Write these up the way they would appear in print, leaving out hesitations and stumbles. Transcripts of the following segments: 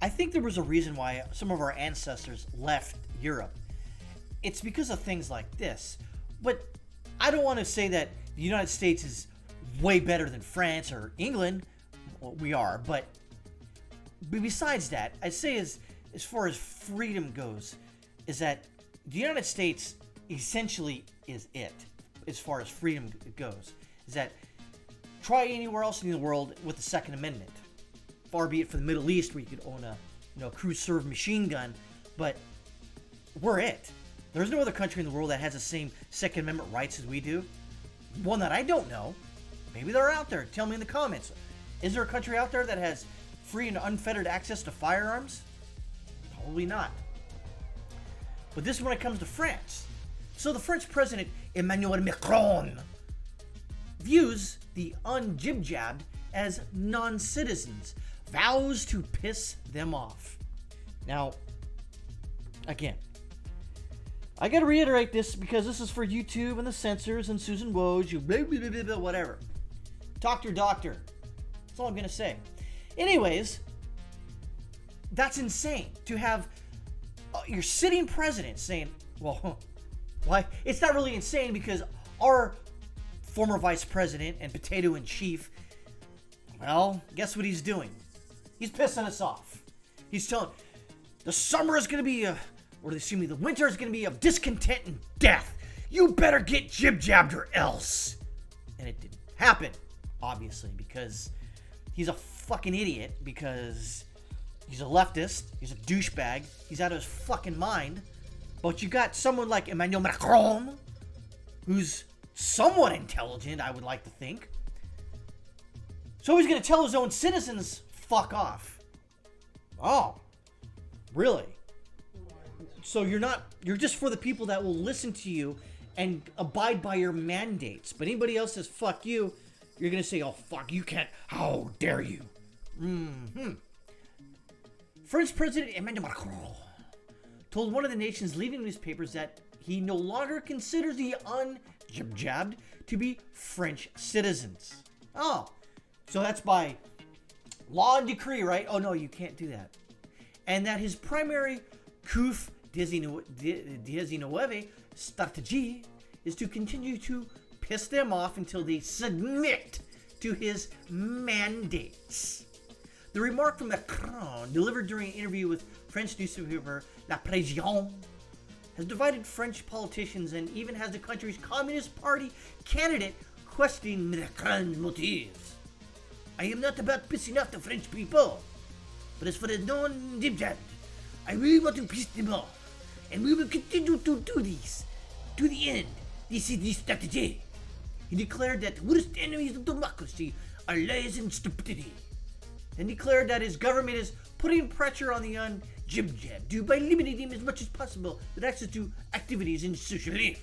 I think there was a reason why some of our ancestors left Europe. It's because of things like this. But I don't want to say that the United States is way better than France or England. Well, we are, but besides that, I'd say as far as freedom goes, is that the United States essentially is it as far as freedom goes. Is that try anywhere else in the world with the Second Amendment. Far be it for the Middle East where you could own a crew-served machine gun, but we're it. There's no other country in the world that has the same Second Amendment rights as we do. One that I don't know. Maybe they're out there. Tell me in the comments. Is there a country out there that has free and unfettered access to firearms? Probably not. But this is when it comes to France. So the French president, Emmanuel Macron, views the unjib-jabbed as non-citizens, vows to piss them off. Now, again, I gotta reiterate this because this is for YouTube and the censors and Susan Woj, you blah, blah, blah, blah, whatever. Talk to your doctor. That's all I'm gonna say. Anyways, that's insane to have your sitting president saying, well, why? It's not really insane because our former vice president and potato in chief, well, guess what he's doing? He's pissing us off. He's telling the summer is going to be the winter is going to be of discontent and death. You better get jib-jabbed or else. And it didn't happen, obviously, because he's a fucking idiot, because he's a leftist, he's a douchebag, he's out of his fucking mind. But you got someone like Emmanuel Macron, who's somewhat intelligent, I would like to think. So he's going to tell his own citizens, fuck off. Oh, really? So you're just for the people that will listen to you and abide by your mandates. But anybody else says, fuck you, you're going to say, oh, fuck, you can't, how dare you? French President Emmanuel Macron told one of the nation's leading newspapers that he no longer considers the unjib-jabbed to be French citizens. Oh, so that's by law and decree, right? Oh, no, you can't do that. And that his primary coup d'état strategy is to continue to piss them off until they submit to his mandates. The remark from Macron, delivered during an interview with French newspaper La Précision, has divided French politicians and even has the country's Communist Party candidate questioning Macron's motives. I am not about pissing off the French people, but as for the non-jib-jabbed, I really want to piss them off, and we will continue to do this to the end. This is the strategy. He declared that the worst enemies of democracy are lies and stupidity, and declared that his government is putting pressure on the unjib-jabbed by limiting them as much as possible with access to activities in social life.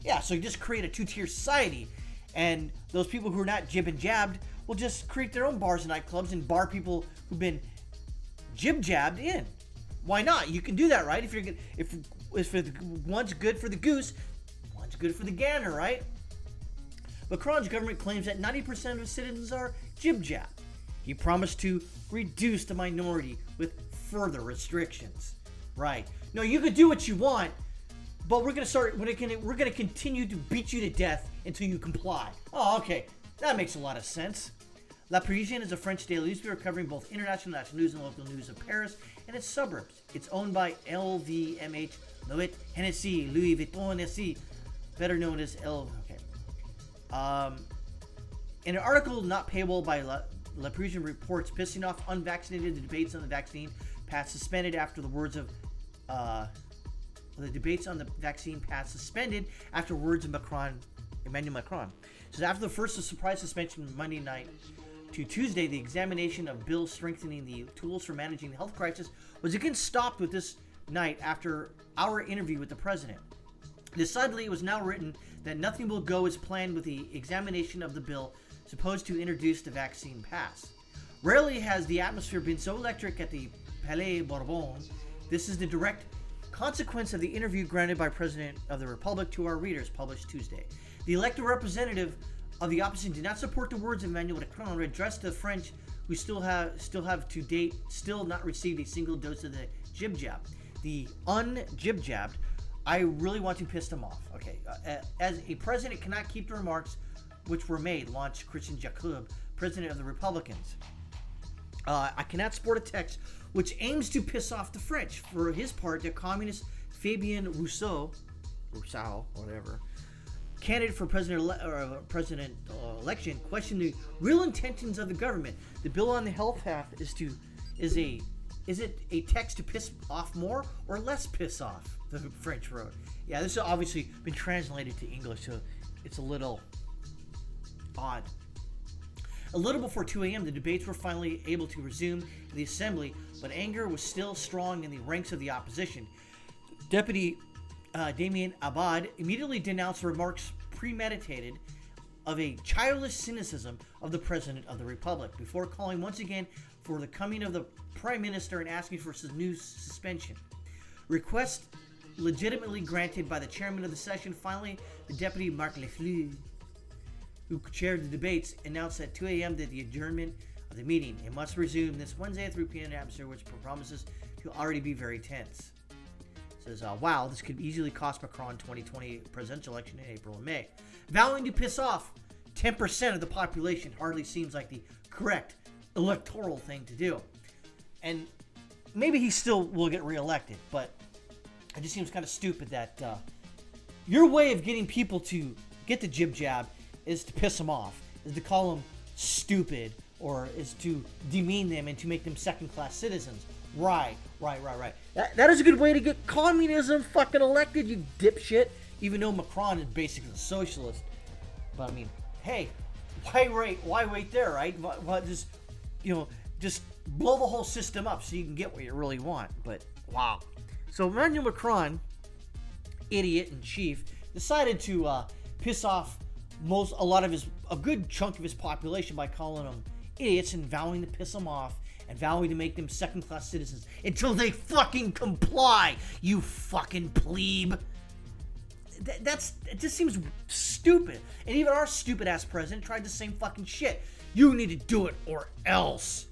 Yeah, so you just create a two-tier society, and those people who are not jib and jabbed will just create their own bars and nightclubs and bar people who've been jib-jabbed in. Why not? You can do that, right? If one's good for the goose, one's good for the gander, right? Macron's government claims that 90% of its citizens are jib-jabbed. He promised to reduce the minority with further restrictions. Right. No, you can do what you want, but we're gonna continue to beat you to death until you comply. Oh, okay. That makes a lot of sense. La Parisienne is a French daily newspaper covering both international and national news and local news of Paris and its suburbs. It's owned by LVMH, Moet Hennessy, Louis Vuitton Hennessy, better known as in an article not payable by La Parisienne reports pissing off unvaccinated, the debates on the vaccine pass suspended after the words of the debates on the vaccine pass suspended after words of Emmanuel Macron. So after the first surprise suspension Monday night to Tuesday, the examination of bills strengthening the tools for managing the health crisis was again stopped with this night after our interview with the president. Decidedly, it was now written that nothing will go as planned with the examination of the bill supposed to introduce the vaccine pass. Rarely has the atmosphere been so electric at the Palais Bourbon. This is the direct consequence of the interview granted by President of the Republic to our readers, published Tuesday. The elected representative of the opposition did not support the words of Emmanuel Macron addressed to the French who still have to date still not received a single dose of the jib jab. The un-jib jabbed, I really want to piss them off. Okay, as a president cannot keep the remarks which were made, launched Christian Jacob, president of the Republicans. I cannot support a text which aims to piss off the French. For his part, the communist Fabien Rousseau, whatever, candidate for president election, questioned the real intentions of the government. The bill on the health path is it a text to piss off more or less piss off? The French wrote. Yeah, this has obviously been translated to English, so it's a little odd. A little before 2 a.m., the debates were finally able to resume in the assembly, but anger was still strong in the ranks of the opposition. Deputy Damien Abad immediately denounced the remarks premeditated of a childish cynicism of the President of the Republic, before calling once again for the coming of the Prime Minister and asking for his new suspension. Request legitimately granted by the chairman of the session. Finally, the Deputy Marc Lefleur, who chaired the debates, announced at 2 a.m. that the adjournment of the meeting. It must resume this Wednesday at 3 p.m. atmosphere, which promises to already be very tense. Says, wow, this could easily cost Macron 2020 presidential election in April and May. Vowing to piss off 10% of the population hardly seems like the correct electoral thing to do. And maybe he still will get reelected, but it just seems kind of stupid that your way of getting people to get the jib jab is to piss them off, is to call them stupid, or is to demean them and to make them second-class citizens. Right. That is a good way to get communism fucking elected, you dipshit. Even though Macron is basically a socialist. But I mean, hey, why wait there, right? Why just blow the whole system up so you can get what you really want. But wow. So Emmanuel Macron, idiot in chief, decided to piss off a good chunk of his population by calling them idiots and vowing to piss them off and vowing to make them second-class citizens until they fucking comply, you fucking plebe. It just seems stupid. And even our stupid-ass president tried the same fucking shit. You need to do it or else.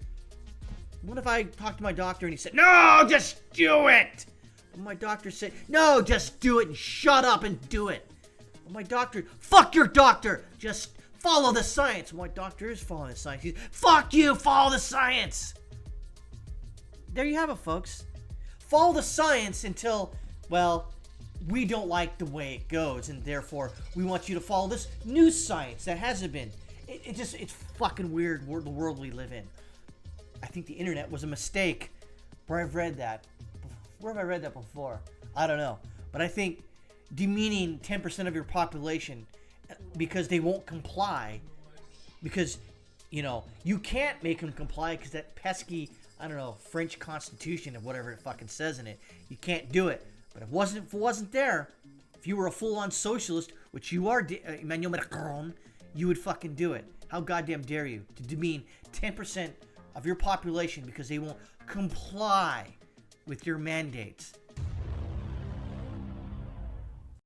What if I talked to my doctor and he said, no, just do it? And my doctor said, no, just do it and shut up and do it. And my doctor, fuck your doctor, just follow the science. And my doctor is following the science. He's, fuck you, follow the science. There you have it, folks. Follow the science until, well, we don't like the way it goes, and therefore we want you to follow this new science that hasn't been. It's fucking weird, the world we live in. I think the internet was a mistake. Where I've read that. Where have I read that before? I don't know. But I think demeaning 10% of your population because they won't comply, because, you can't make them comply because that pesky, French Constitution or whatever it fucking says in it, you can't do it. But if it wasn't there, if you were a full-on socialist, which you are, Emmanuel Macron, you would fucking do it. How goddamn dare you to demean 10% of your population because they won't comply with your mandates.